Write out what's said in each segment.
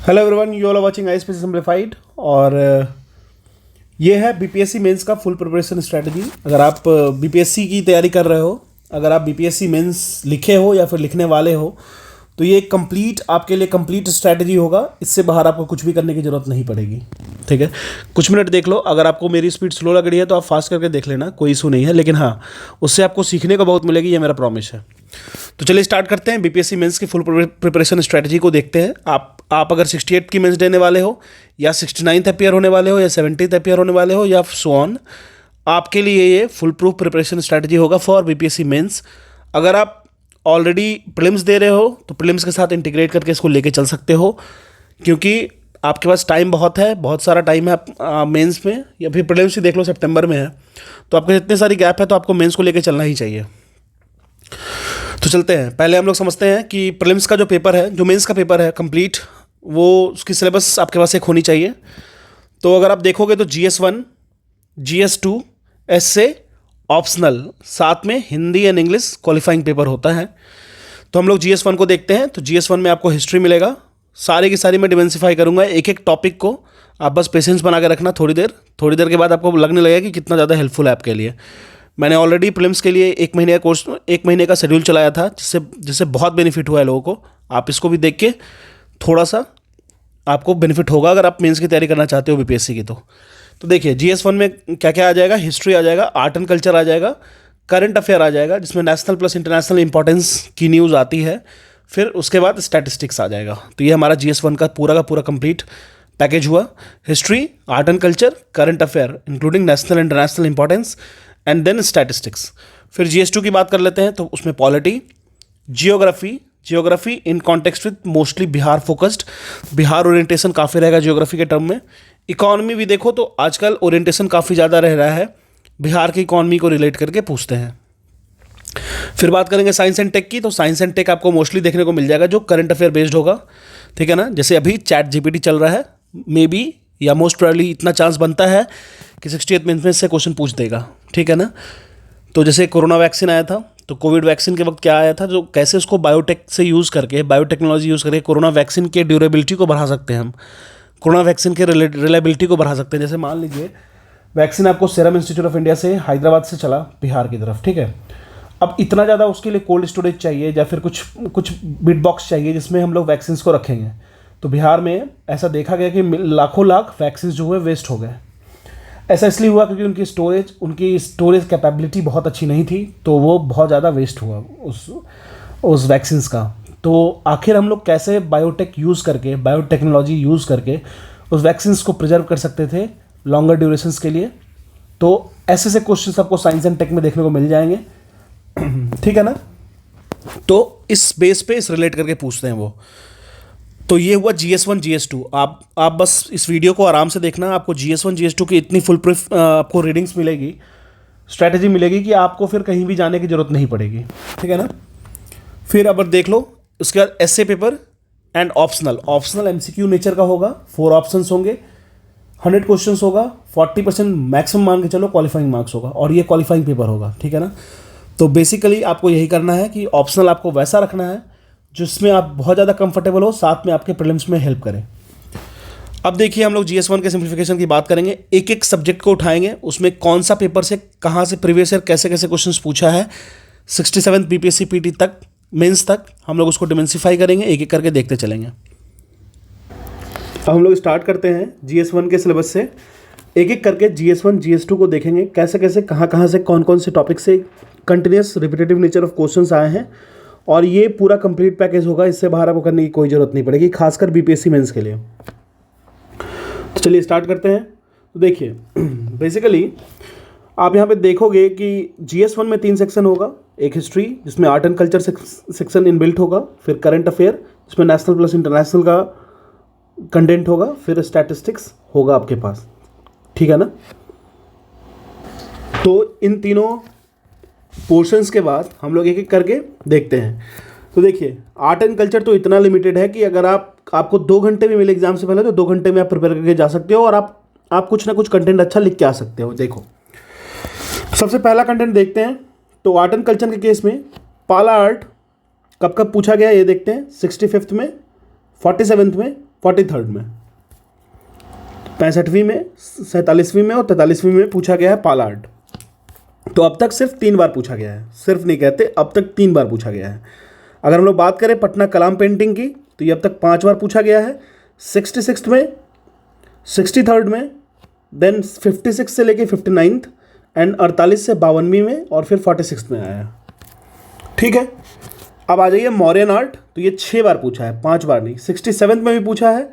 Hello everyone, you all are watching IAS simplified. और ये है बीपीएससी मेंस का फुल प्रिपरेशन स्ट्रेटजी। अगर आप बीपीएससी की तैयारी कर रहे हो, अगर आप बीपीएससी मेंस लिखे हो या फिर लिखने वाले हो, तो ये कंप्लीट आपके लिए कंप्लीट स्ट्रेटजी होगा। इससे बाहर आपको कुछ भी करने की ज़रूरत नहीं पड़ेगी। ठीक है, कुछ मिनट देख लो। अगर आपको मेरी स्पीड स्लो लग रही है तो आप फास्ट करके देख लेना, कोई इशू नहीं है। लेकिन हाँ, उससे आपको सीखने को बहुत मिलेगी, ये मेरा प्रॉमिस है। तो चलिए स्टार्ट करते हैं। बीपीएससी मेंस की फुल प्रिपरेशन स्ट्रेटजी को देखते हैं। आप अगर 68 की मेंस देने वाले हो, या 69th अपियर होने वाले हो, या 70th अपियर होने वाले हो, या सो ऑन, आपके लिए ये फुल प्रूफ प्रिपरेशन स्ट्रेटजी होगा फॉर बीपीएससी मेंस। अगर आप ऑलरेडी प्रीलिम्स दे रहे हो तो प्रीलिम्स के साथ इंटीग्रेट करके इसको लेके चल सकते हो, क्योंकि आपके पास टाइम बहुत है, बहुत सारा टाइम है मेंस में। या फिर प्रीलिम्स ही देख लो, सितंबर में है, तो आपके इतने सारी गैप है, तो आपको मेंस को लेके चलना ही चाहिए। तो चलते हैं। पहले हम लोग समझते हैं कि प्रीलिम्स का जो पेपर है, जो मेंस का पेपर है कंप्लीट, वो उसकी सिलेबस आपके पास एक होनी चाहिए। तो अगर आप देखोगे तो GS1, GS2, एसए, ऑप्शनल, साथ में Hindi and English qualifying paper होता है। तो हम लोग GS1 को देखते हैं। तो GS1 में आपको हिस्ट्री मिलेगा। सारी की सारी मैं डिमेंसिफाई करूँगा एक एक टॉपिक को। आप बस पेशेंस बना के रखना। थोड़ी देर के बाद आपको लगने लगेगा कि कितना ज़्यादा हेल्पफुल है आपके लिए। मैंने ऑलरेडी प्रीलिम्स के लिए एक महीने का शेड्यूल चलाया था, जिससे बहुत बेनिफिट हुआ है लोगों को। आप इसको भी देख के थोड़ा सा आपको बेनिफिट होगा अगर आप मेंस की तैयारी करना चाहते हो बीपीएससी की। तो देखिए, GS1 में क्या क्या आ जाएगा। हिस्ट्री आ जाएगा, आर्ट एंड कल्चर आ जाएगा, करंट अफेयर आ जाएगा, जिसमें नेशनल प्लस इंटरनेशनल इंपॉर्टेंस की न्यूज़ आती है। फिर उसके बाद स्टैटिस्टिक्स आ जाएगा। तो ये हमारा GS1 का पूरा कंप्लीट पैकेज हुआ। History, art and culture, current affair including national international importance, and then statistics. फिर GS2 की बात कर लेते हैं। तो उसमें polity, geography in context with mostly Bihar focused, Bihar orientation काफ़ी रहेगा जियोग्राफी के टर्म में। इकोनॉमी भी देखो तो आजकल ओरिएंटेशन काफ़ी ज़्यादा रह रहा है, बिहार की इकोनॉमी को रिलेट करके पूछते हैं। फिर बात करेंगे साइंस एंड टेक की। तो साइंस एंड टेक आपको मोस्टली देखने को मिल जाएगा जो करंट अफेयर बेस्ड होगा। ठीक है ना, जैसे अभी ChatGPT चल रहा है, मे बी या मोस्ट प्रोबेबली इतना चांस बनता है कि 68 मिनट में से क्वेश्चन पूछ देगा। ठीक है ना। तो जैसे कोरोना वैक्सीन आया था, तो कोविड वैक्सीन के वक्त क्या आया था, जो कैसे उसको बायोटेक से यूज़ करके, बायोटेक्नोलॉजी यूज़ करके कोरोना वैक्सीन के ड्यूरेबिलिटी को बढ़ा सकते हैं हम, कोरोना वैक्सीन के रिलायबिलिटी को बढ़ा सकते हैं। जैसे मान लीजिए वैक्सीन आपको सीरम इंस्टीट्यूट ऑफ इंडिया से हैदराबाद से चला बिहार की तरफ। ठीक है, अब इतना ज़्यादा उसके लिए कोल्ड स्टोरेज चाहिए, या फिर कुछ बिट बॉक्स चाहिए जिसमें हम लोग वैक्सीन को रखेंगे। तो बिहार में ऐसा देखा गया कि लाखों लाख वैक्सीन जो हुए वेस्ट हो गए। ऐसा इसलिए हुआ क्योंकि उनकी स्टोरेज कैपेबिलिटी बहुत अच्छी नहीं थी, तो वो बहुत ज़्यादा वेस्ट हुआ उस वैक्सीन्स का। तो आखिर हम लोग कैसे बायोटेक यूज़ करके, बायोटेक्नोलॉजी यूज़ करके उस वैक्सीन्स को प्रिजर्व कर सकते थे लॉन्गर ड्यूरेशंस के लिए। तो ऐसे क्वेश्चंस आपको साइंस एंड टेक में देखने को मिल जाएंगे। ठीक है ना। तो इस बेस पे इस रिलेट करके पूछते हैं वो। तो ये हुआ GS1, GS2। आप बस इस वीडियो को आराम से देखना। आपको GS1, GS2 की इतनी फुल प्रूफ आपको रीडिंग्स मिलेगी, स्ट्रैटेजी मिलेगी कि आपको फिर कहीं भी जाने की ज़रूरत नहीं पड़ेगी। ठीक है ना। फिर अब देख लो, उसके बाद essay paper and optional MCQ nature का होगा। 4 ऑप्शंस होंगे, 100 क्वेश्चन होगा, 40% मैक्सिमम मान के चलो क्वालिफाइंग मार्क्स होगा, और ये क्वालिफाइंग पेपर होगा। ठीक है ना। तो बेसिकली आपको यही करना है कि ऑप्शनल आपको वैसा रखना है जिसमें आप बहुत ज़्यादा कंफर्टेबल हो, साथ में आपके प्रीलिम्स में हेल्प करें। अब देखिए, हम लोग GS1 के सिंप्लीफिकेशन की बात करेंगे। एक एक सब्जेक्ट को उठाएंगे, उसमें कौन सा पेपर से कहाँ से प्रीवियस ईयर कैसे कैसे क्वेश्चंस पूछा है, 67 BPSC PT तक, मेंस तक, हम लोग उसको डिमेंसिफाई करेंगे, एक एक करके देखते चलेंगे। अब हम लोग स्टार्ट करते हैं GS1 के सिलेबस से। एक एक करके GS1, GS2 को देखेंगे, कैसे कैसे कहाँ से कौन से टॉपिक से continuous repetitive nature of questions आए हैं, और ये पूरा कंप्लीट पैकेज होगा। इससे बाहर आपको करने की कोई ज़रूरत नहीं पड़ेगी, खासकर बीपीएससी मेंस के लिए। तो चलिए स्टार्ट करते हैं। तो देखिए, बेसिकली आप यहाँ पे देखोगे कि GS1 में 3 सेक्शन होगा। एक हिस्ट्री, जिसमें art and culture section inbuilt होगा। फिर करंट अफेयर, जिसमें नेशनल प्लस इंटरनेशनल का कंटेंट होगा। फिर स्टैटिस्टिक्स होगा आपके पास। ठीक है ना। तो इन तीनों पोर्शंस के बाद हम लोग एक एक करके देखते हैं। तो देखिए, आर्ट एंड कल्चर तो इतना लिमिटेड है कि अगर आपको 2 घंटे भी मिले एग्जाम से पहले, तो 2 घंटे में आप प्रिपेयर करके जा सकते हो, और आप कुछ ना कुछ कंटेंट अच्छा लिख के आ सकते हो। देखो, सबसे पहला कंटेंट देखते हैं। तो आर्ट एंड कल्चर के केस में पाला आर्ट कब कब पूछा गया ये देखते हैं। 65th में, 47th में, 43rd में, 65वीं में, 47वीं में और 43वीं में पूछा गया है पाला आर्ट। तो अब तक सिर्फ 3 बार पूछा गया है, सिर्फ नहीं कहते, अब तक 3 बार पूछा गया है। अगर हम लोग बात करें पटना कलाम पेंटिंग की तो ये अब तक 5 बार पूछा गया है, 66 में, 63rd में, देन 56 से लेके 59th एंड 48 से 52वीं में और फिर 46 में आया। ठीक है, अब आ जाइए मौर्यन आर्ट। तो ये 6 बार पूछा है, 5 बार नहीं। 67 में भी पूछा है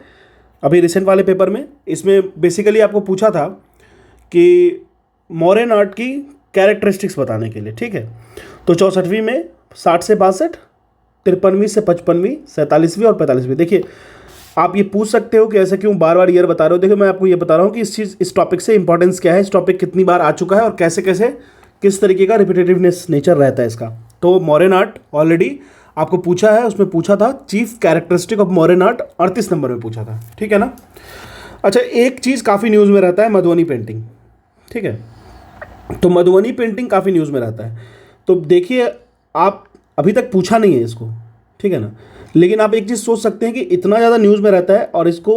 अभी रिसेंट वाले पेपर में। इसमें बेसिकली आपको पूछा था कि मौर्यन आर्ट की कैरेक्टरिस्टिक्स बताने के लिए। ठीक है, तो 64वीं में 60 से 62, 53वीं से 55वीं, 47वीं और 45वीं। देखिए आप ये पूछ सकते हो कि ऐसा क्यों बार बार ईयर बता रहे हो। देखिए मैं आपको ये बता रहा हूँ कि इस टॉपिक से इंपॉर्टेंस क्या है, इस टॉपिक कितनी बार आ चुका है और कैसे कैसे किस तरीके का रिपीटेटिवनेस नेचर रहता है इसका। तो मौर्यन आर्ट ऑलरेडी आपको पूछा है, उसमें पूछा था chief characteristic of Mauryan art, 38 number में पूछा था। ठीक है ना। अच्छा, एक चीज़ काफ़ी न्यूज़ में रहता है, मधुबनी पेंटिंग। ठीक है, तो मधुबनी पेंटिंग काफ़ी न्यूज़ में रहता है। तो देखिए आप अभी तक पूछा नहीं है इसको, ठीक है ना, लेकिन आप एक चीज़ सोच सकते हैं कि इतना ज़्यादा न्यूज़ में रहता है और इसको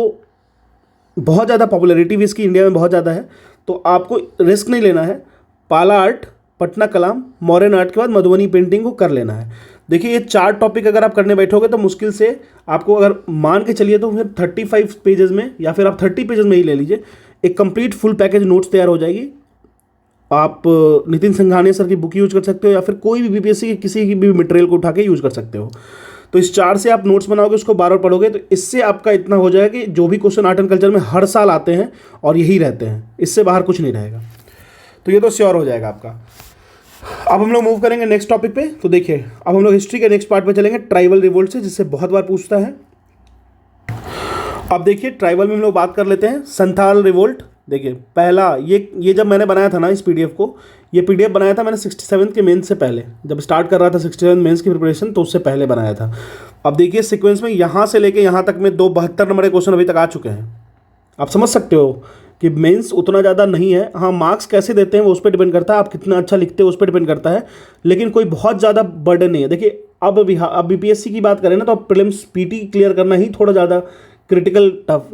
बहुत ज़्यादा पॉपुलैरिटी भी इसकी इंडिया में बहुत ज़्यादा है, तो आपको रिस्क नहीं लेना है। पाला आर्ट, पटना कलाम, मॉडर्न आर्ट के बाद मधुबनी पेंटिंग को कर लेना है। देखिए ये 4 टॉपिक अगर आप करने बैठोगे तो मुश्किल से आपको, अगर मान के चलिए तो फिर 35 पेजेस में या फिर आप 30 पेजेस में ही ले लीजिए, एक कंप्लीट फुल पैकेज नोट्स तैयार हो जाएगी। आप नितिन संघानिया सर की बुक यूज कर सकते हो या फिर कोई भी बीपीएससी की किसी की भी मटेरियल को उठा के यूज कर सकते हो। तो इस 4 से आप नोट्स बनाओगे, उसको बार बार पढ़ोगे, तो इससे आपका इतना हो जाएगा कि जो भी क्वेश्चन आर्ट एंड कल्चर में हर साल आते हैं और यही रहते हैं, इससे बाहर कुछ नहीं रहेगा। तो ये तो श्योर हो जाएगा आपका। अब हम लोग मूव करेंगे नेक्स्ट टॉपिक पे। तो देखिए अब हम लोग हिस्ट्री के नेक्स्ट पार्ट पे चलेंगे, ट्राइबल रिवोल्ट से, जिससे बहुत बार पूछता है। अब देखिए ट्राइबल में हम लोग बात कर लेते हैं संथाल रिवोल्ट। देखिए पहला ये जब मैंने बनाया था ना इस पीडीएफ को, ये पीडीएफ बनाया था मैंने 67 के मेंस से पहले, जब स्टार्ट कर रहा था 67 मेंस की प्रिपरेशन, तो उससे पहले बनाया था। अब देखिए सीक्वेंस में यहाँ से लेके यहाँ तक में 72 नंबर के क्वेश्चन अभी तक आ चुके हैं। आप समझ सकते हो कि मेंस उतना ज़्यादा नहीं है। हाँ, मार्क्स कैसे देते हैं वो उस पर डिपेंड करता है, आप कितना अच्छा लिखते हो उस पर डिपेंड करता है, लेकिन कोई बहुत ज़्यादा बर्डन नहीं है। देखिए अब बीपीएससी की बात करें ना, तो अब प्रीलिम्स पीटी क्लियर करना ही थोड़ा ज़्यादा क्रिटिकल टफ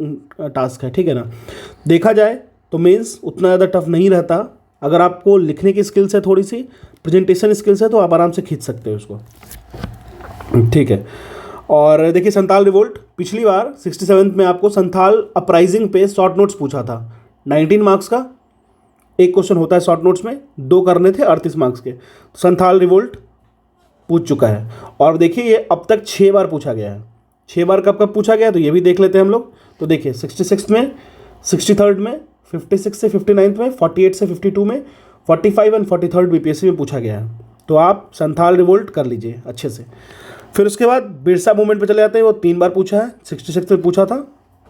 टास्क है, ठीक है ना। देखा जाए तो मेंस उतना ज़्यादा टफ नहीं रहता। अगर आपको लिखने की स्किल्स है, थोड़ी सी प्रेजेंटेशन स्किल्स है, तो आप आराम से खींच सकते हो उसको, ठीक है। और देखिए संथाल रिवोल्ट, पिछली बार 67 में आपको संथाल अपराइजिंग पे शॉर्ट नोट्स पूछा था, 19 मार्क्स का एक क्वेश्चन होता है शॉर्ट नोट्स में, 2 करने थे 38 मार्क्स के। संथाल रिवोल्ट पूछ चुका है। और देखिए ये अब तक 6 बार पूछा गया है। 6 बार कब कब पूछा गया तो ये भी देख लेते हैं हम लोग। तो देखिए 66 में, 63rd में, 56 से 59th में, 48 से 52 में, 45 एंड 43rd बीपीएससी में पूछा गया है। तो आप संथाल रिवोल्ट कर लीजिए अच्छे से। फिर उसके बाद बिरसा मूवमेंट पे चले जाते हैं, वो 3 बार पूछा है, 66 में पूछा था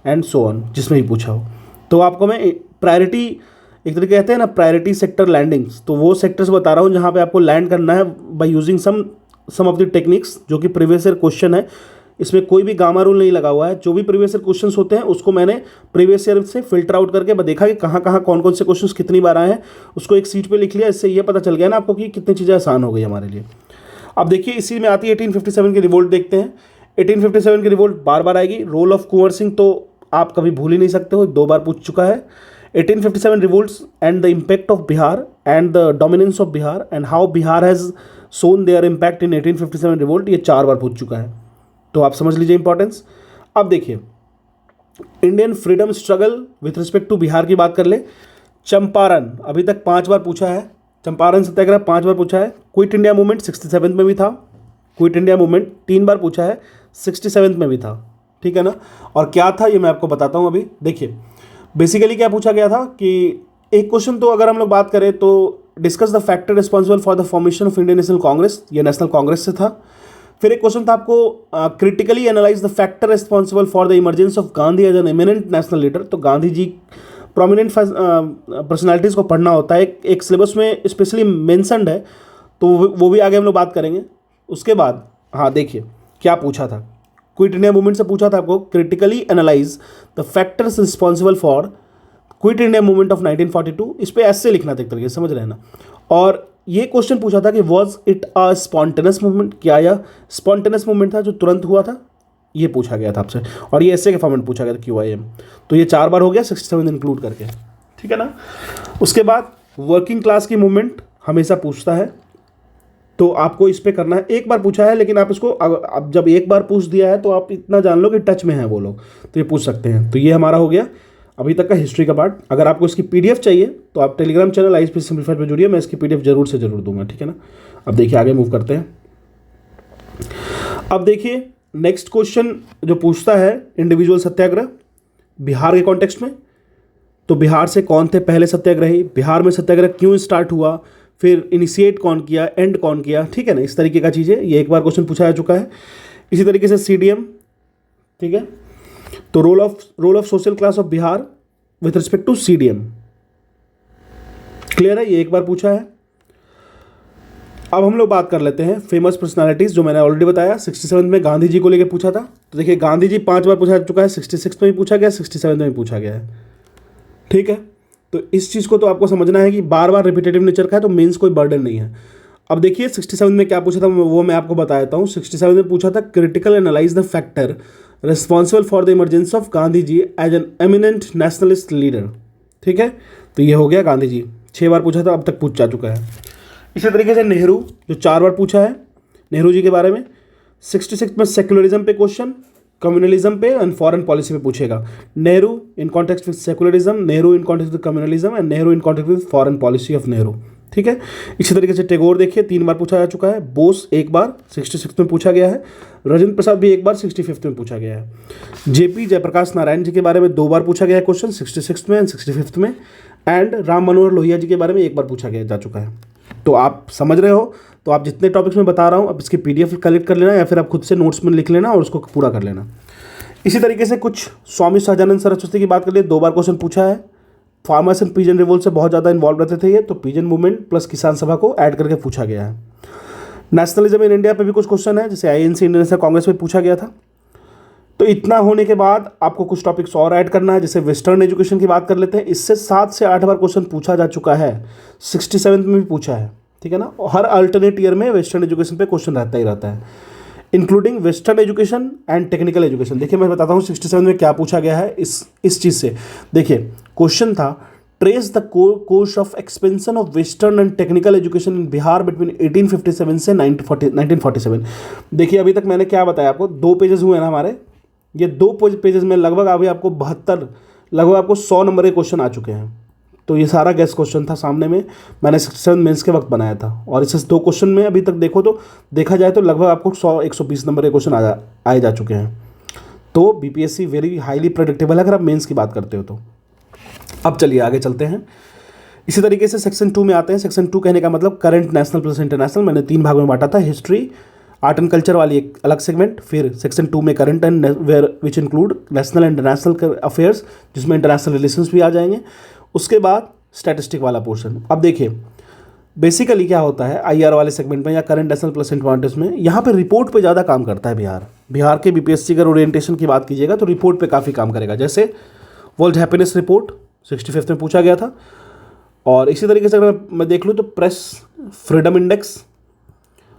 एंड सो ऑन, जिसमें भी पूछा हो। तो आपको मैं प्रायोरिटी, एक तरीके कहते हैं ना प्रायोरिटी सेक्टर लैंडिंग्स, तो वो सेक्टर्स बता रहा हूँ जहाँ पे आपको लैंड करना है by using some of the techniques, जो कि प्रीवियस ईयर क्वेश्चन है। इसमें कोई भी गामा रूल नहीं लगा हुआ है। जो भी प्रीवियस ईयर क्वेश्चंस होते हैं उसको मैंने प्रीवियस ईयर से फिल्टर आउट करके देखा कि कहाँ कहाँ कौन कौन से क्वेश्चंस कितनी बार आए हैं, उसको एक सीट पे लिख लिया। इससे ये पता चल गया ना आपको कि कितनी चीज़ें आसान हो गई हमारे लिए। अब देखिए इसी में आती है 1857 की रिवोल्ट, देखते हैं। 1857 की रिवोल्ट बार बार आएगी। रोल ऑफ कुंवर सिंह तो आप कभी भूल ही नहीं सकते हो, 2 बार पूछ चुका है। 1857 revolts and the impact of Bihar and the dominance of Bihar and how Bihar has shown their impact in 1857 revolt, ये 4 बार पूछ चुका है। तो आप समझ लीजिए इंपॉर्टेंस। अब देखिए Indian freedom struggle with respect to Bihar की बात कर ले। चंपारण अभी तक 5 बार पूछा है, चंपारण सत्याग्रह 5 बार पूछा है। क्विट इंडिया मूवमेंट 67 में भी था, क्विट इंडिया मूवमेंट 3 बार पूछा है, 67 में भी था, ठीक है ना। और क्या था ये मैं आपको बताता हूँ अभी। देखिए बेसिकली क्या पूछा गया था कि एक क्वेश्चन, तो अगर हम लोग बात करें तो discuss the factor responsible for the formation of Indian national Congress, ये नेशनल कांग्रेस से था। फिर एक क्वेश्चन था आपको critically analyse the factor responsible for the emergence of Gandhi as an eminent national leader. तो गांधी जी प्रोमिनेंट पर्सनालिटीज़ को पढ़ना होता है, एक सिलेबस में स्पेशली मेंशनड है, तो वो भी आगे हम लोग बात करेंगे। उसके बाद हाँ देखिए क्या पूछा था, क्विट इंडिया मूवमेंट से पूछा था आपको critically analyse the factors responsible for quit India movement of 1942। इस पर ऐसे लिखना था एक तरीके से, समझ रहे हैं ना। और ये क्वेश्चन पूछा था कि was it a spontaneous movement, क्या यह स्पॉन्टेनियस मूवमेंट था जो तुरंत हुआ था, ये पूछा गया था आपसे, और ये ऐसे के फॉर्मेट पूछा गया था QIM। तो ये 4 बार हो गया 67 इंक्लूड करके, ठीक है ना। उसके बाद वर्किंग क्लास की मूवमेंट हमेशा पूछता है, तो आपको इस पे करना है। एक बार पूछा है, लेकिन आप इसको अब जब एक बार पूछ दिया है तो आप इतना जान लो कि टच में है वो लोग, तो ये पूछ सकते हैं। तो ये हमारा हो गया अभी तक का हिस्ट्री का पार्ट। अगर आपको इसकी PDF चाहिए तो आप टेलीग्राम चैनल ISP सिंप्लीफाइड पे जुड़िए, मैं इसकी PDF जरूर से जरूर दूंगा, ठीक है ना। अब देखिए आगे मूव करते हैं। अब देखिए नेक्स्ट क्वेश्चन जो पूछता है, इंडिविजुअल सत्याग्रह बिहार के कॉन्टेक्स्ट में। तो बिहार से कौन थे पहले सत्याग्रही, बिहार में सत्याग्रह क्यों स्टार्ट हुआ, फिर इनिशिएट कौन किया, एंड कौन किया, ठीक है ना। इस तरीके का चीज़ें ये एक बार क्वेश्चन पूछा जा चुका है। इसी तरीके से CDM, ठीक है। तो role of social class of Bihar with respect to CDM, clear है, ये एक बार पूछा है। अब हम लोग बात कर लेते हैं फेमस पर्सनालिटीज, जो मैंने ऑलरेडी बताया। 67 में गांधी जी को लेकर पूछा था, तो देखिए गांधी जी 5 बार पूछा जा चुका है, 66 में भी पूछा गया, 67 में भी पूछा गया है, ठीक है। तो इस चीज़ को तो आपको समझना है कि बार बार रिपीटेटिव नेचर का है, तो मेंस कोई बर्डन नहीं है। अब देखिए 67 में क्या पूछा था वो मैं आपको बता देता हूँ। 67 में पूछा था critical analyse the factor responsible for the emergence of Gandhi ji as an eminent nationalist leader, ठीक है। तो ये हो गया गांधी जी, 6 बार पूछा था, अब तक पूछ जा चुका है। इसी तरीके से नेहरू जो 4 बार पूछा है नेहरू जी के बारे में। 66 में सेकुलरिज्म पे क्वेश्चन, कम्युनलिज्म पे एंड फॉरेन पॉलिसी पे पूछेगा। नेहरू इन context with secularism, Nehru in context with communalism and Nehru in context with foreign policy of Nehru, ठीक है। इसी तरीके से टैगोर देखिए 3 बार पूछा जा चुका है। बोस एक बार 66 में पूछा गया है। राजेंद्र प्रसाद भी एक बार 65 में पूछा गया है। JP जयप्रकाश नारायण जी के बारे में 2 बार पूछा गया है क्वेश्चन, 66 में एंड 65 में। एंड राम मनोहर लोहिया जी के बारे में 1 बार पूछा गया जा चुका है। तो आप समझ रहे हो, तो आप जितने टॉपिक्स में बता रहा हूँ अब इसकी PDF कलेक्ट कर लेना, या फिर आप खुद से नोट्स में लिख लेना और उसको पूरा कर लेना। इसी तरीके से कुछ स्वामी सहजानंद सरस्वती की बात कर लिए, 2 बार क्वेश्चन पूछा है। फार्मर्स एंड पीजन रिवोल्ट से बहुत ज़्यादा इन्वॉल्व रहते थे ये, तो पीजन मूवमेंट प्लस किसान सभा को ऐड करके पूछा गया है। नेशनलिज्म इन इंडिया पे भी कुछ क्वेश्चन है, जैसे INC इंडियन नेशनल कांग्रेस में पूछा गया था। तो इतना होने के बाद आपको कुछ टॉपिक्स और ऐड करना है, जैसे वेस्टर्न एजुकेशन की बात कर लेते हैं। इससे 7 से 8 बार क्वेश्चन पूछा जा चुका है, 67 में भी पूछा है, ठीक है ना। हर अल्टरनेट ईयर में वेस्टर्न एजुकेशन पे क्वेश्चन रहता ही रहता है, including western education and technical education. देखिए मैं बताता हूँ 67 में क्या पूछा गया है इस चीज़ से। देखिए क्वेश्चन था trace the course of expansion of western and technical education in Bihar between 1857 से 1947। देखिए अभी तक मैंने क्या बताया आपको, 2 पेजेस हुए ना हमारे, ये 2 पेजेस में लगभग अभी आपको 72 लगभग आपको 100 नंबर के क्वेश्चन आ चुके हैं। तो ये सारा गेस क्वेश्चन था सामने में, मैंने 67 मेंस के वक्त बनाया था। और इस 2 क्वेश्चन में अभी तक देखा जाए तो लगभग आपको 100-120 नंबर के क्वेश्चन आए जा चुके हैं। तो BPSC वेरी हाईली प्रेडिक्टेबल है अगर आप मेंस की बात करते हो तो। अब चलिए आगे चलते हैं। इसी तरीके से सेक्शन 2 में आते हैं। सेक्शन 2 कहने का मतलब करंट, नेशनल प्लस इंटरनेशनल। मैंने 3 भागों में बांटा था, हिस्ट्री, आर्ट एंड कल्चर वाली एक अलग सेगमेंट, फिर सेक्शन 2 में current and which include national and international affairs, जिसमें इंटरनेशनल रिलेशंस भी आ जाएंगे। उसके बाद स्टैटिस्टिक वाला पोर्शन। अब देखिए बेसिकली क्या होता है IR वाले सेगमेंट में या करंट, नेशनल प्लस इंटरनेशनल में, यहाँ पे रिपोर्ट पे ज़्यादा काम करता है बिहार के BPSC अगर ओरिएंटेशन की बात कीजिएगा तो रिपोर्ट पे काफ़ी काम करेगा। जैसे वर्ल्ड हैप्पीनेस रिपोर्ट 65 में पूछा गया था। और इसी तरीके से अगर मैं देख लूँ तो press freedom index,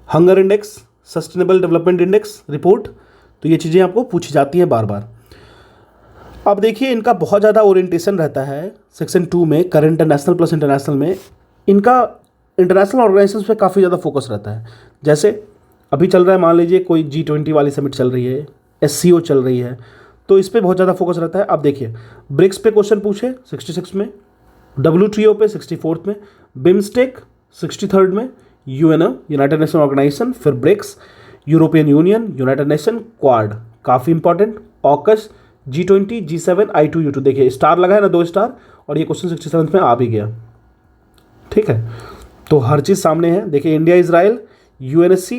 hunger index, sustainable development index report, तो ये चीज़ें आपको पूछी जाती हैं बार बार। अब देखिए इनका बहुत ज़्यादा ओरिएंटेशन रहता है सेक्शन 2 में, करंट नेशनल प्लस इंटरनेशनल में। इनका इंटरनेशनल ऑर्गेनाइजेशंस पे काफ़ी ज़्यादा फोकस रहता है। जैसे अभी चल रहा है, मान लीजिए कोई G20 वाली समिट चल रही है, SCO चल रही है, तो इस पर बहुत ज़्यादा फोकस रहता है। अब देखिए ब्रिक्स पे क्वेश्चन पूछे 66 में, WTO पे 64 में, बिम्स्टेक 63 में, UNO यूनाइटेड नेशन ऑर्गेनाइजेशन, फिर BRICS, European Union, United Nation, Quad काफ़ी important, AUKUS, G20, G7, I2U2। देखिए स्टार लगा है ना, 2 स्टार, और ये क्वेश्चन 67 में आ भी गया, ठीक है। तो हर चीज़ सामने है। देखिए India Israel, UNSC,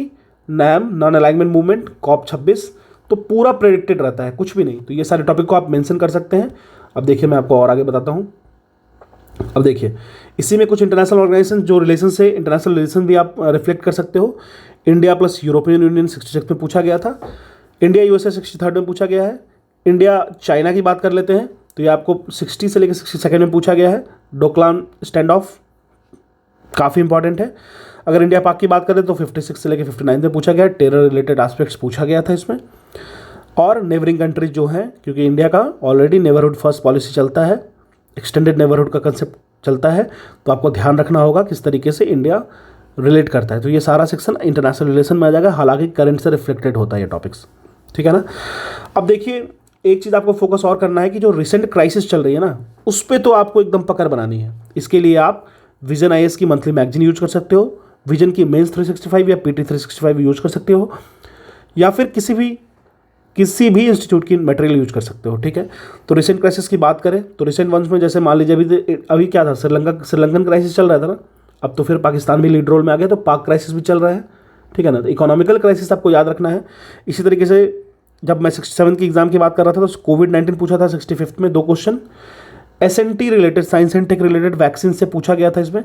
NAM non alignment movement, COP 26, तो पूरा प्रेडिक्टेड रहता है, कुछ भी नहीं। तो ये सारे टॉपिक को आप मेंशन कर सकते हैं। अब देखिए मैं आपको और आगे बताता हूँ। अब देखिए इसी में कुछ इंटरनेशनल ऑर्गेनाइजेशन जो रिलेशन से, इंटरनेशनल रिलेशन भी आप रिफ्लेक्ट कर सकते हो। इंडिया प्लस यूरोपियन यूनियन 66 में पूछा गया था। इंडिया USA 63 में पूछा गया है। इंडिया चाइना की बात कर लेते हैं तो ये आपको 60 से लेकर 62 में पूछा गया है। डोकलाम स्टैंड ऑफ काफ़ी इंपॉर्टेंट है। अगर इंडिया पाक की बात करें तो 56 से लेकर 59 में पूछा गया है। टेरर रिलेटेड एस्पेक्ट्स पूछा गया था इसमें। और नेबरिंग कंट्रीज जो हैं, क्योंकि इंडिया का ऑलरेडी नेबरहुड फर्स्ट पॉलिसी चलता है, एक्सटेंडेड नेबरहुड का कंसेप्ट चलता है, तो आपको ध्यान रखना होगा किस तरीके से इंडिया रिलेट करता है। तो ये सारा सेक्शन इंटरनेशनल रिलेशन में आ जाएगा, हालांकि करंट से रिफ्लेक्टेड होता है ये टॉपिक्स, ठीक है ना। अब देखिए एक चीज़ आपको फोकस और करना है कि जो रिसेंट क्राइसिस चल रही है ना, उस पर तो आपको एकदम पकड़ बनानी है। इसके लिए आप विजन IAS की मंथली मैगजीन यूज कर सकते हो, विजन की मेंस 365 या PT 365 यूज कर सकते हो, या फिर किसी भी इंस्टीट्यूट की मटेरियल यूज कर सकते हो, ठीक है। तो रिसेंट क्राइसिस की बात करें तो रिसेंट वंस में जैसे मान लीजिए अभी क्या था, श्रीलंकन क्राइसिस चल रहा था ना, अब तो फिर पाकिस्तान भी लीड रोल में आ गया, तो पाक क्राइसिस भी चल रहा है, ठीक है ना। तो इकोनॉमिकल क्राइसिस आपको याद रखना है। इसी तरीके से जब मैं 67 की एग्जाम की बात कर रहा था तो कोविड-19 पूछा था 65 में 2 question, SNT related, science and tech related vaccine से पूछा गया था। इसमें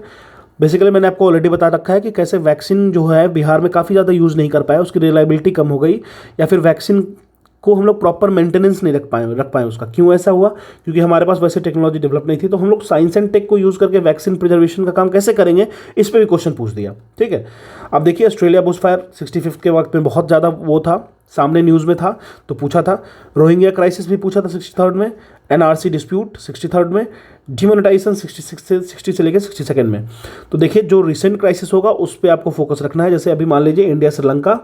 बेसिकली मैंने आपको ऑलरेडी बता रखा है कि कैसे वैक्सीन जो है बिहार में काफ़ी ज़्यादा यूज़ नहीं कर पाया, उसकी रिलायबिलिटी कम हो गई, या फिर वैक्सीन को हम लोग प्रॉपर मेंटेनेंस नहीं रख पाए उसका। क्यों ऐसा हुआ? क्योंकि हमारे पास वैसे टेक्नोलॉजी डेवलप नहीं थी। तो हम लोग साइंस एंड टेक को यूज़ करके वैक्सीन प्रिजर्वेशन का काम कैसे करेंगे, इस पर भी क्वेश्चन पूछ दिया, ठीक है। अब देखिए ऑस्ट्रेलिया बुश फायर 65 के वक्त में बहुत ज़्यादा वो था, सामने न्यूज़ में था, तो पूछा था। रोहिंग्या क्राइसिस भी पूछा था 63 में, NRC डिस्प्यूट 63 में, डिमोनेटाइजेशन 60 से लेकर 62 में। तो देखिए जो रिसेंट क्राइसिस होगा उस पर आपको फोकस रखना है। जैसे अभी मान लीजिए इंडिया श्रीलंका,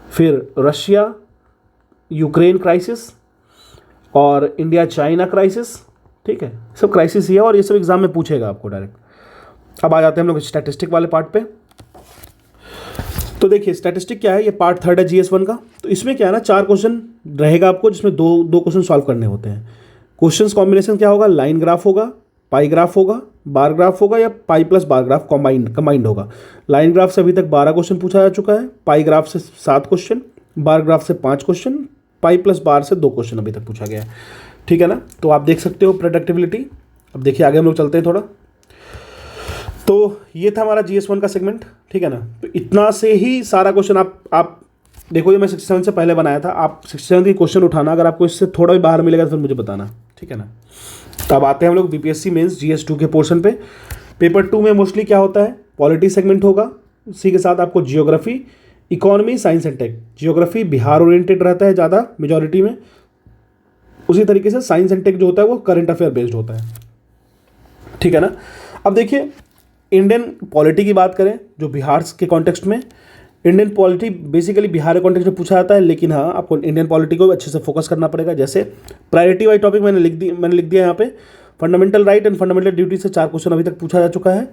फिर रशिया यूक्रेन क्राइसिस और इंडिया चाइना क्राइसिस, ठीक है, सब क्राइसिस ही है और ये सब एग्जाम में पूछेगा आपको डायरेक्ट। अब आ जाते हैं हम लोग स्टैटिस्टिक वाले पार्ट पे। तो देखिए स्टैटिस्टिक क्या है, ये पार्ट 3 है GS1 का। तो इसमें क्या है ना, 4 क्वेश्चन रहेगा आपको, जिसमें दो क्वेश्चन सॉल्व करने होते हैं। क्वेश्चन कॉम्बिनेशन क्या होगा, लाइन ग्राफ होगा, पाई ग्राफ होगा, बार ग्राफ होगा, या pi plus bar graph combined होगा। लाइन ग्राफ से अभी तक 12 क्वेश्चन पूछा जा चुका है, पाई ग्राफ से 7 क्वेश्चन, बार ग्राफ से 5 क्वेश्चन, पाई प्लस बार से 2 क्वेश्चन अभी तक पूछा गया है, ठीक है ना। तो आप देख सकते हो प्रेडिक्टेबिलिटी। अब देखिए आगे हम लोग चलते हैं थोड़ा। तो ये था हमारा GS1 का सेगमेंट, ठीक है ना। तो इतना से ही सारा क्वेश्चन आप देखो, ये मैं 67 से पहले बनाया था। आप 67 की क्वेश्चन उठाना, अगर आपको इससे थोड़ा भी बाहर मिलेगा तो फिर मुझे बताना, ठीक है ना। तो अब आते हैं हम लोग BPSC मेंस GS2 के पोर्शन पे। पेपर 2 में मोस्टली क्या होता है, पॉलिटी सेगमेंट होगा, उसी के साथ आपको geography, economy, science and tech. Geography Bihar oriented रहता है ज़्यादा मेजॉरिटी में, उसी तरीके से साइंस एंड टेक जो होता है वो करंट अफेयर बेस्ड होता है, ठीक है ना। अब देखिए इंडियन पॉलिटी की बात करें, जो बिहार के कॉन्टेक्स्ट में, इंडियन पॉलिटी बेसिकली बिहार के कॉन्टेक्स्ट में पूछा जाता है, लेकिन हाँ आपको इंडियन पॉलिटी को अच्छे से फोकस करना पड़ेगा। जैसे प्रायोरिटी वाइज टॉपिक मैंने लिख दिया यहाँ पे। Fundamental right and fundamental duty से 4 क्वेश्चन अभी तक पूछा जा चुका है।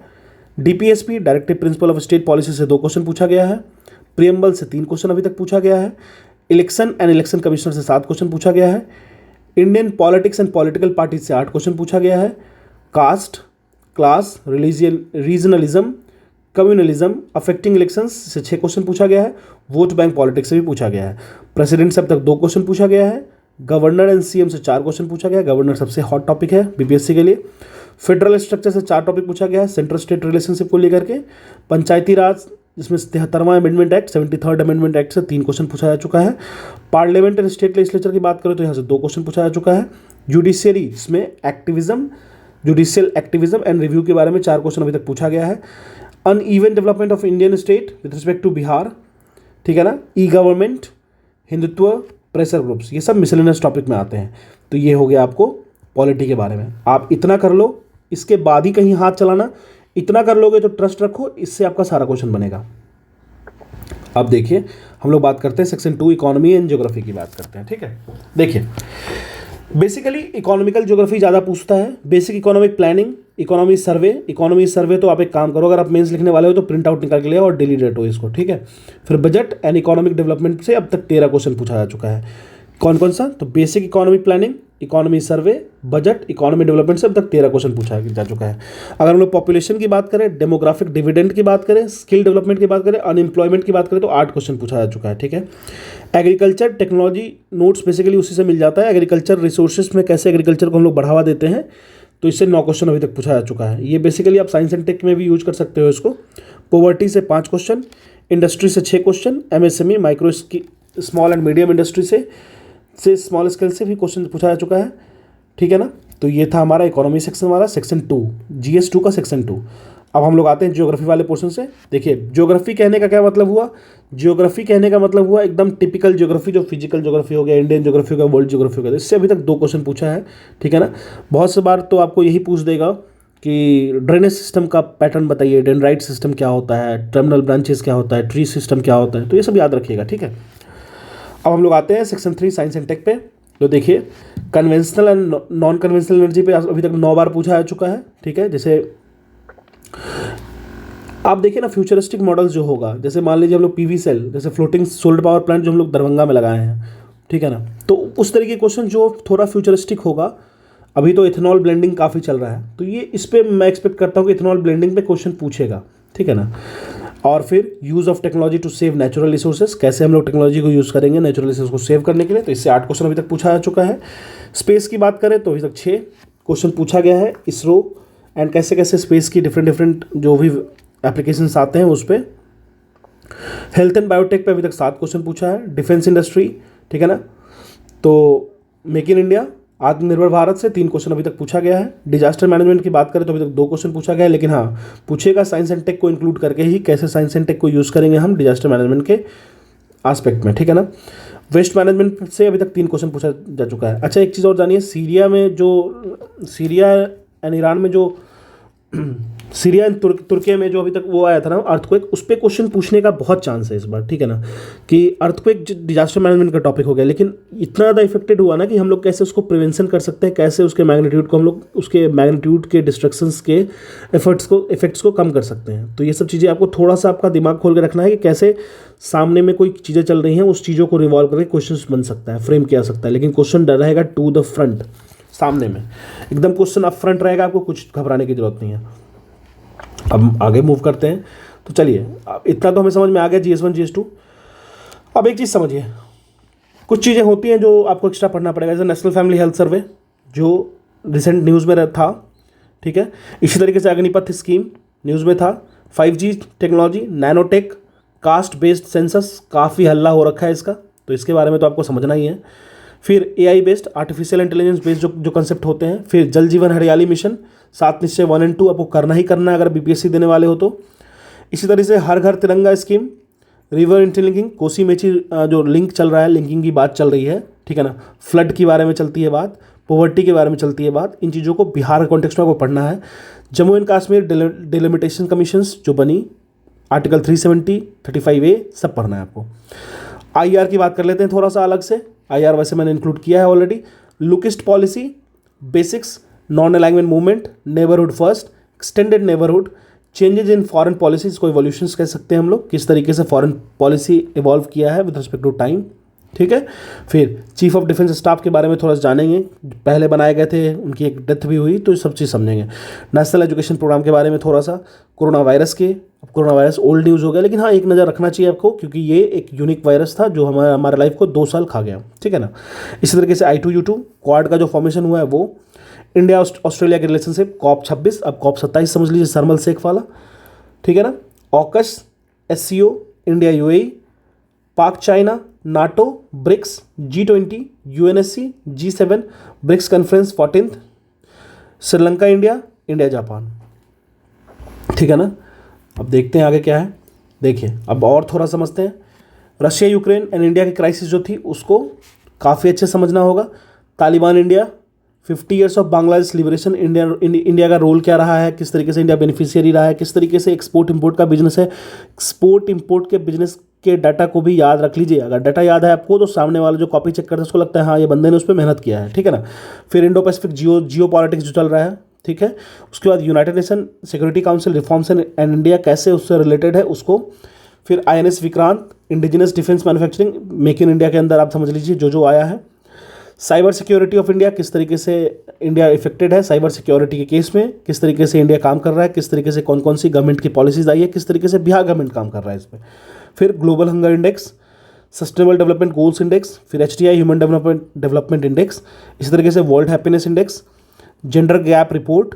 DPSP directive principle of state policy से 2 क्वेश्चन पूछा गया है। प्रियम्बल से 3 क्वेश्चन अभी तक पूछा गया है। इलेक्शन एंड इलेक्शन कमिश्नर से 7 क्वेश्चन पूछा गया है। Indian politics and political parties से 8 क्वेश्चन पूछा गया है। Caste, class, religion, regionalism, communalism, affecting elections से 6 क्वेश्चन पूछा गया है। वोट बैंक पॉलिटिक्स से भी पूछा गया है। प्रेसिडेंट से अब तक 2 क्वेश्चन पूछा गया है। गवर्नर एंड CM से 4 क्वेश्चन पूछा गया है। गवर्नर सबसे हॉट टॉपिक है BPSC के लिए। फेडरल स्ट्रक्चर से 4 टॉपिक पूछा गया है सेंट्रल स्टेट रिलेशनशिप को लेकर के। पंचायती राज, जिसमें 73वां amendment act, 73rd amendment act से 3 क्वेश्चन पूछा जा चुका है। पार्लियामेंट एंड स्टेट लेजिस्लेचर की बात करें तो यहाँ से 2 क्वेश्चन पूछा जा चुका है। जुडिशियरी, इसमें जुडिशियल एक्टिविज्म एंड रिव्यू के बारे में 4 क्वेश्चन अभी तक पूछा गया है। Uneven development of Indian state with respect to Bihar, ठीक है ना। E-गवर्नमेंट, हिंदुत्व, प्रेशर ग्रुप्स, ये सब मिसलेनियस टॉपिक में आते हैं। तो ये हो गया आपको पॉलिटी के बारे में। आप इतना कर लो, इसके बाद ही कहीं हाथ चलाना। इतना कर लोगे तो ट्रस्ट रखो, इससे आपका सारा क्वेश्चन बनेगा। अब देखिए हम लोग बात करते हैं सेक्शन 2 इकोनॉमी एंड ज्योग्राफी की बात करते हैं, ठीक है। देखिए बेसिकली इकोनॉमिकल ज्योग्राफी ज़्यादा पूछता है। बेसिक इकोनॉमिक प्लानिंग, इकोनॉमी सर्वे तो आप एक काम करो, अगर आप मेंस लिखने वाले हो तो प्रिंट आउट निकाल के ले और डेली डेट हो इसको, ठीक है। फिर बजट एंड इकोनॉमिक डेवलपमेंट से अब तक 13 क्वेश्चन पूछा जा चुका है। कौन कौन सा, तो बेसिक इकोनॉमिक प्लानिंग, इकोनॉमी सर्वे, बजट, इकोनॉमी डेवलपमेंट से अब तक 13 क्वेश्चन पूछा जा चुका है। अगर हम लोग पॉपुलेशन की बात करें, डेमोग्राफिक डिविडेंड की बात करें, स्किल डेवलपमेंट की बात करें, अनएम्प्लॉयमेंट की बात करें तो 8 क्वेश्चन पूछा जा चुका है, ठीक है। एग्रीकल्चर टेक्नोलॉजी नोट्स बेसिकली उसी से मिल जाता है। एग्रीकल्चर रिसोर्सेज में कैसे एग्रीकल्चर को हम लोग बढ़ावा देते हैं, तो इससे 9 क्वेश्चन अभी तक पूछा जा चुका है। ये बेसिकली आप साइंस एंड टेक में भी यूज कर सकते हो इसको। पॉवर्टी से 5 क्वेश्चन, इंडस्ट्री से 6 question, MSME micro small and medium industry से स्मॉल स्केल से भी क्वेश्चन पूछा जा चुका है, ठीक है ना। तो ये था हमारा इकोनॉमी सेक्शन वाला सेक्शन 2, GS2 का सेक्शन 2। अब हम लोग आते हैं ज्योग्राफी वाले पोर्शन से। देखिए ज्योग्राफी कहने का क्या मतलब हुआ, ज्योग्राफी कहने का मतलब हुआ एकदम टिपिकल ज्योग्राफी, जो फिजिकल ज्योग्राफी हो गया, इंडियन ज्योग्राफी हो गया, वर्ल्ड ज्योग्राफी हो गया। इससे अभी तक 2 क्वेश्चन पूछा है, ठीक है ना। बहुत से बार तो आपको यही पूछ देगा कि ड्रेनेज सिस्टम का पैटर्न बताइए, डेंड्राइट सिस्टम क्या होता है, टर्मिनल ब्रांचेस क्या होता है, ट्री सिस्टम क्या होता है, तो ये सब याद रखिएगा, ठीक है। अब हम लोग आते हैं सेक्शन 3 साइंस एंड टेक पे। तो देखिए conventional and non conventional energy पे अभी तक 9 बार पूछा जा चुका है, ठीक है। जैसे आप देखिए ना फ्यूचरिस्टिक मॉडल्स जो होगा, जैसे मान लीजिए हम लोग पीवी सेल, जैसे फ्लोटिंग सोलर पावर प्लांट जो हम लोग दरभंगा में लगाए हैं, ठीक है ना, तो उस तरीके के क्वेश्चन जो थोड़ा फ्यूचरिस्टिक होगा। अभी तो इथेनॉल ब्लेंडिंग काफ़ी चल रहा है, तो ये इस पर मैं एक्सपेक्ट करता हूँ कि इथेनॉल ब्लेंडिंग पे क्वेश्चन पूछेगा, ठीक है ना। और फिर use of technology to save natural resources, कैसे हम लोग टेक्नोलॉजी को यूज़ करेंगे नेचुरल रिसोर्स को सेव करने के लिए, तो इससे 8 क्वेश्चन अभी तक पूछा जा चुका है। स्पेस की बात करें तो अभी तक 6 क्वेश्चन पूछा गया है, इसरो एंड कैसे कैसे स्पेस की डिफरेंट जो भी एप्लीकेशंस आते हैं उस पर। हेल्थ एंड बायोटेक पे अभी तक 7 क्वेश्चन पूछा है। डिफेंस इंडस्ट्री, ठीक है ना, तो मेक इन इंडिया, आत्मनिर्भर भारत से 3 क्वेश्चन अभी तक पूछा गया है। डिजास्टर मैनेजमेंट की बात करें तो अभी तक 2 क्वेश्चन पूछा गया है, लेकिन हाँ पूछेगा साइंस एंड टेक को इंक्लूड करके ही, कैसे साइंस एंड टेक को यूज़ करेंगे हम डिजास्टर मैनेजमेंट के आस्पेक्ट में, ठीक है ना। वेस्ट मैनेजमेंट से अभी तक 3 क्वेश्चन पूछा जा चुका है। अच्छा एक चीज़ और जानिए, सीरिया एंड ईरान में जो सीरिया एंड तुर्की में जो अभी तक वो आया था ना अर्थक्वेक, उस पर क्वेश्चन पूछने का बहुत चांस है इस बार, ठीक है ना। कि अर्थक्वेक डिजास्टर मैनेजमेंट का टॉपिक हो गया, लेकिन इतना ज़्यादा इफेक्टेड हुआ ना कि हम लोग कैसे उसको प्रिवेंशन कर सकते हैं, कैसे उसके मैग्नीट्यूड को हम लोग उसके मैग्नीट्यूड के डिस्ट्रक्शंस के इफेक्ट्स को कम कर सकते हैं। तो ये सब चीज़ें आपको थोड़ा सा आपका दिमाग खोल के रखना है कि कैसे सामने में कोई चीज़ें चल रही हैं उस चीज़ों को रिवॉल्व करके क्वेश्चन बन सकता है, फ्रेम किया सकता है। लेकिन क्वेश्चन डर रहेगा टू द फ्रंट, सामने में एकदम क्वेश्चन अप फ्रंट रहेगा, आपको कुछ घबराने की जरूरत नहीं है। अब आगे मूव करते हैं, तो चलिए इतना तो हमें समझ में आ गया GS1 GS2। अब एक चीज़ समझिए, कुछ चीज़ें होती हैं जो आपको एक्स्ट्रा पढ़ना पड़ेगा, जैसे नेशनल फैमिली हेल्थ सर्वे जो रिसेंट न्यूज़ में था, ठीक है। इसी तरीके से अग्निपथ स्कीम न्यूज़ में था। 5G technology, nanotech, caste based census, काफ़ी हल्ला हो रखा है इसका, तो इसके बारे में तो आपको समझना ही है। फिर AI based, artificial intelligence based जो कंसेप्ट होते हैं। फिर जल जीवन हरियाली मिशन, 7 निश्चय 1 और 2 आपको करना ही करना है अगर BPSC देने वाले हो तो। इसी तरह से हर घर तिरंगा scheme, river interlinking, Kosi Mechi जो लिंक चल रहा है, लिंकिंग की बात चल रही है, ठीक है ना। फ्लड के बारे में चलती है बात, पॉवर्टी के बारे में चलती है बात, इन चीज़ों को बिहार के कॉन्टेक्स्ट में आपको पढ़ना है। Jammu and Kashmir delimitation commissions जो बनी, आर्टिकल 370, 35A सब पढ़ना है आपको। IR की बात कर लेते हैं थोड़ा सा अलग से। IR वैसे मैंने इंक्लूड किया है already. Look East policy, basics, non alignment movement, neighbourhood first, extended neighbourhood, changes in foreign policies को इवोल्यूशंस कह सकते हैं हम लोग, किस तरीके से फॉरेन पॉलिसी इवॉल्व किया है विद रिस्पेक्ट टू टाइम, ठीक है। फिर चीफ ऑफ डिफेंस स्टाफ के बारे में थोड़ा सा जानेंगे, पहले बनाए गए थे, उनकी एक डेथ भी हुई, तो ये सब चीज़ समझेंगे। नेशनल एजुकेशन प्रोग्राम के बारे में थोड़ा सा, कोरोना वायरस के, अब कोरोना वायरस ओल्ड न्यूज़ हो गया, लेकिन हाँ एक नज़र रखना चाहिए आपको, क्योंकि ये एक यूनिक वायरस था जो हमारे लाइफ को 2 साल खा गया, ठीक है ना। इसी तरीके से I2U2 क्वाड का जो फॉर्मेशन हुआ है वो, इंडिया ऑस्ट्रेलिया के रिलेशनशिप, COP 26, अब COP 27 समझ लीजिए, सरमल शेख वाला, ठीक है ना। AUKUS, SCO, India UAE, Pak China, NATO, BRICS, G20, UNSC, G7, BRICS conference 14th, Sri Lanka India, India Japan, ठीक है ना। अब देखते हैं आगे क्या है। देखिए अब और थोड़ा समझते हैं, रशिया यूक्रेन एंड इंडिया की क्राइसिस जो थी उसको काफ़ी अच्छे समझना होगा। Taliban India, 50 years of Bangladesh liberation, India का रोल क्या रहा है, किस तरीके से इंडिया बेनिफिशियरी रहा है, किस तरीके से एक्सपोर्ट इंपोर्ट का बिजनेस है। एक्सपोर्ट इंपोर्ट के बिजनेस के डाटा को भी याद रख लीजिए, अगर डाटा याद है आपको तो सामने वाला जो कॉपी चेक करता है उसको लगता है हाँ ये बंदे ने उस पर मेहनत किया है, ठीक है ना। फिर इंडो पैसिफिक जियो पॉलिटिक्स जो चल रहा है, ठीक है। उसके बाद United nation security council reforms and India कैसे उससे रिलेटेड है उसको। फिर INS Vikrant, indigenous defence manufacturing, make in India के अंदर आप समझ लीजिए जो आया है। साइबर सिक्योरिटी ऑफ इंडिया, किस तरीके से इंडिया इफेक्टेड है साइबर सिक्योरिटी के केस में, किस तरीके से इंडिया काम कर रहा है, किस तरीके से कौन कौन सी गवर्नमेंट की पॉलिसीज आई है, किस तरीके से बिहार गवर्नमेंट काम कर रहा है इस पर। फिर global hunger index, sustainable development goals index, फिर HDI ह्यूमन डेवलपमेंट इंडेक्स, इसी तरीके से world happiness index, gender gap report,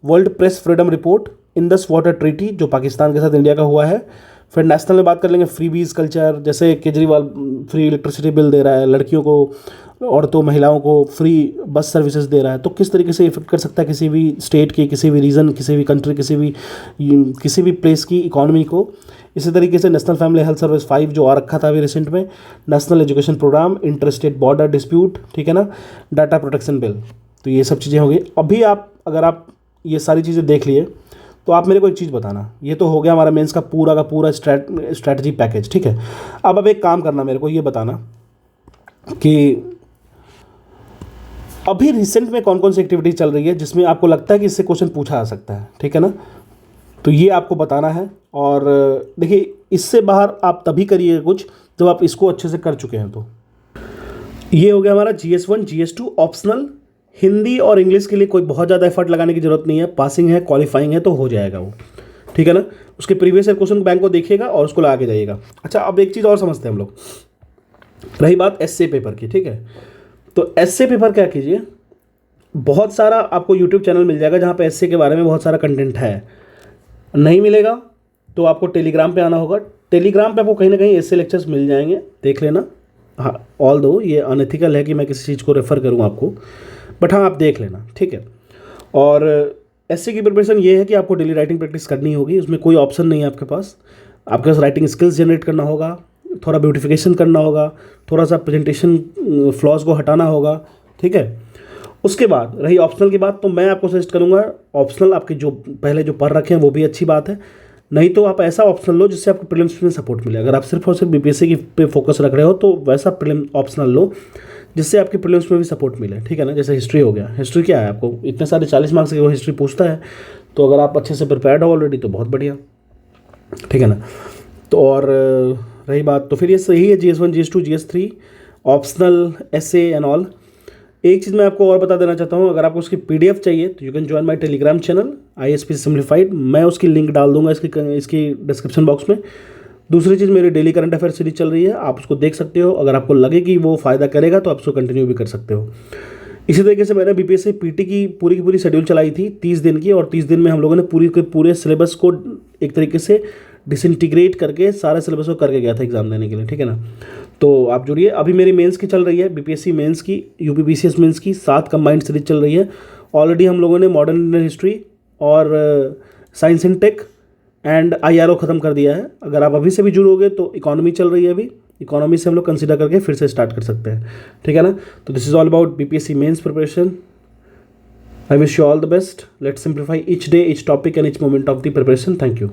world press freedom report, Indus water treaty जो पाकिस्तान के साथ इंडिया का हुआ है। फिर नेशनल में बात कर लेंगे, फ्री बीज कल्चर, जैसे केजरीवाल फ्री इलेक्ट्रिसिटी बिल दे रहा है, लड़कियों को औरतों महिलाओं को फ्री बस सर्विसेज दे रहा है, तो किस तरीके से इफेक्ट कर सकता है किसी भी स्टेट की, किसी भी रीजन, किसी भी कंट्री, किसी भी प्लेस की इकोनॉमी को। इसी तरीके से नेशनल फैमिली हेल्थ सर्विस 5 जो आ रखा था अभी रिसेंट में, national education programme, inter state border dispute, ठीक है ना, डाटा प्रोटेक्शन बिल, तो ये सब चीज़ें होंगी। अभी अगर आप ये सारी चीज़ें देख लिए तो आप मेरे को एक चीज़ बताना, ये तो हो गया हमारा मेंस का पूरा स्ट्रैटेजी पैकेज, ठीक है। अब एक काम करना, मेरे को ये बताना कि अभी रिसेंट में कौन कौन सी एक्टिविटी चल रही है जिसमें आपको लगता है कि इससे क्वेश्चन पूछा जा सकता है, ठीक है ना, तो ये आपको बताना है। और देखिए, इससे बाहर आप तभी करिए कुछ जब आप इसको अच्छे से कर चुके हैं। तो ये हो गया हमारा GS1 GS2 ऑप्शनल। हिंदी और इंग्लिश के लिए कोई बहुत ज़्यादा एफर्ट लगाने की जरूरत नहीं है, पासिंग है, क्वालिफाइंग है तो हो जाएगा वो, ठीक है ना। उसके प्रीवियस ईयर क्वेश्चन बैंक को देखिएगा और उसको लगा के जाइएगा। अच्छा, अब एक चीज़ और समझते हैं हम लोग, रही बात एसए पेपर की, ठीक है। तो एसए पेपर क्या कीजिए, बहुत सारा आपको यूट्यूब चैनल मिल जाएगा जहाँ पे एसए के बारे में बहुत सारा कंटेंट है। नहीं मिलेगा तो आपको टेलीग्राम पे आना होगा। टेलीग्राम पे आपको कहीं ना कहीं एसए लेक्चर्स मिल जाएंगे, देख लेना। हाँ, ऑल दो ये अनएथिकल है कि मैं किसी चीज़ को रेफ़र करूँ आपको, बट हाँ, आप देख लेना, ठीक है। और एसए की प्रिपरेशन ये है कि आपको डेली राइटिंग प्रैक्टिस करनी होगी, उसमें कोई ऑप्शन नहीं है आपके पास राइटिंग स्किल्स जनरेट करना होगा, थोड़ा ब्यूटिफिकेशन करना होगा, थोड़ा सा प्रेजेंटेशन फ्लॉज को हटाना होगा, ठीक है। उसके बाद रही ऑप्शनल की बात, तो मैं आपको सजेस्ट करूँगा ऑप्शनल आपके जो पहले जो पढ़ रखे हैं वो भी अच्छी बात है, नहीं तो आप ऐसा ऑप्शनल लो जिससे आपको प्रीलिम्स में सपोर्ट मिले। अगर आप सिर्फ और सिर्फ बीपीएससी की पे फोकस रख रहे हो तो वैसा प्रीलिम ऑप्शनल लो जिससे आपके प्रीलिम्स में भी सपोर्ट मिले, ठीक है ना। जैसे हिस्ट्री हो गया, हिस्ट्री क्या है, आपको इतने सारे 40 मार्क्स की वो हिस्ट्री पूछता है, तो अगर आप अच्छे से प्रिपेयर्ड हो ऑलरेडी तो बहुत बढ़िया, ठीक है ना। तो और रही बात, तो फिर ये सही है GS1 GS2 GS3 optional S A and all. एक चीज़ मैं आपको और बता देना चाहता हूँ, अगर आपको उसकी PDF चाहिए तो you can join my Telegram channel ISP simplified, मैं उसकी लिंक डाल दूंगा इसकी डिस्क्रिप्शन बॉक्स में। दूसरी चीज़, मेरी डेली करंट अफेयर सीरीज चल रही है, आप उसको देख सकते हो, अगर आपको लगे कि वो फ़ायदा करेगा तो आप उसको कंटिन्यू भी कर सकते हो। इसी तरीके से मैंने BPSC PT की पूरी शेड्यूल चलाई थी 30 दिन की, और 30 दिन में हम लोगों ने पूरे सिलेबस को एक तरीके से डिसइंटीग्रेट करके सारे सिलेबस को करके गया था एग्जाम देने के लिए, ठीक है ना। तो आप जुड़िए। अभी मेरी मेंस की चल रही है, BPSC मेंस की, UP BCS मेंस की 7 कंबाइंड सीरीज चल रही है। ऑलरेडी हम लोगों ने मॉडर्न इंडियन हिस्ट्री और science and tech and IRO ख़त्म कर दिया है। अगर आप अभी से भी जुड़ोगे तो इकोनॉमी चल रही है, अभी इकोनॉमी से हम लोग कंसिडर करके फिर से स्टार्ट कर सकते हैं, ठीक है ना। तो this is all about BPSC mains preparation. I wish you all the best. Let's simplify each day, each topic and each moment of the preparation. Thank you.